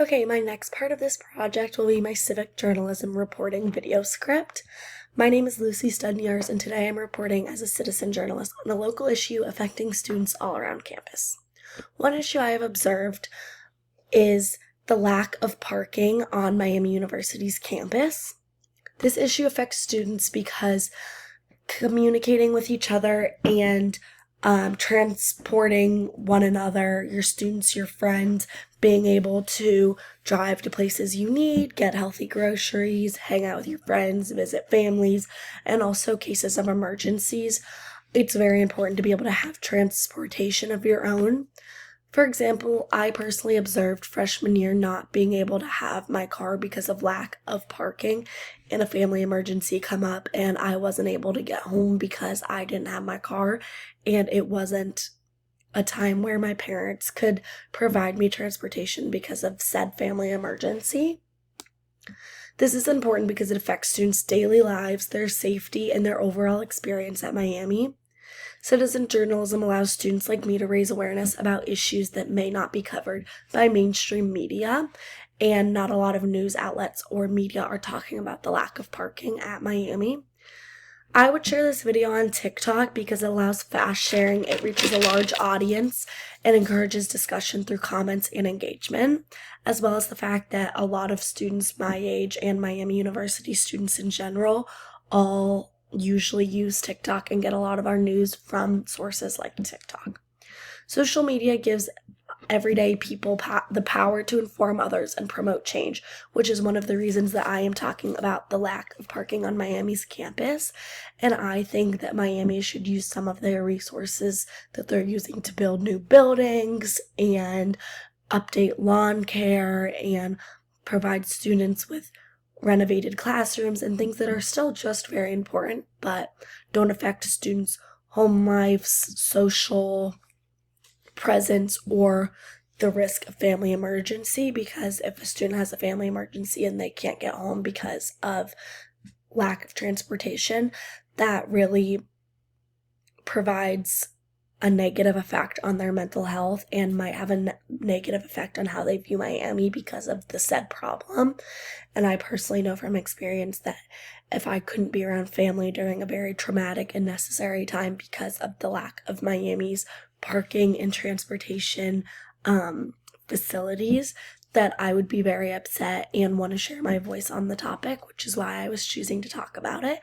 Okay, my next part of this project will be my civic journalism reporting video script. My name is Lucy Studniers, and today I'm reporting as a citizen journalist on a local issue affecting students all around campus. One issue I have observed is the lack of parking on Miami University's campus. This issue affects students because communicating with each other and transporting one another, your students, your friends, being able to drive to places you need, get healthy groceries, hang out with your friends, visit families, and also cases of emergencies. It's very important to be able to have transportation of your own. For example, I personally observed freshman year not being able to have my car because of lack of parking and a family emergency come up, and I wasn't able to get home because I didn't have my car, and it wasn't a time where my parents could provide me transportation because of said family emergency. This is important because it affects students' daily lives, their safety, and their overall experience at Miami. Citizen journalism allows students like me to raise awareness about issues that may not be covered by mainstream media, and not a lot of news outlets or media are talking about the lack of parking at Miami. I would share this video on TikTok because it allows fast sharing, it reaches a large audience, and encourages discussion through comments and engagement, as well as the fact that a lot of students my age and Miami University students in general all usually use TikTok and get a lot of our news from sources like TikTok. Social media gives everyday people the power to inform others and promote change, which is one of the reasons that I am talking about the lack of parking on Miami's campus. And I think that Miami should use some of their resources that they're using to build new buildings and update lawn care and provide students with renovated classrooms and things that are still just very important, but don't affect students' home lives, social presence, or the risk of family emergency, because if a student has a family emergency and they can't get home because of lack of transportation, that really provides a negative effect on their mental health and might have a negative effect on how they view Miami because of the said problem. And I personally know from experience that if I couldn't be around family during a very traumatic and necessary time because of the lack of Miami's parking and transportation facilities, that I would be very upset and want to share my voice on the topic, which is why I was choosing to talk about it.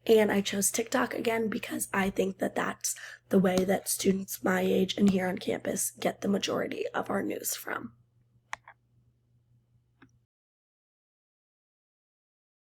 And I chose TikTok again because I think that that's the way that students my age and here on campus get the majority of our news from.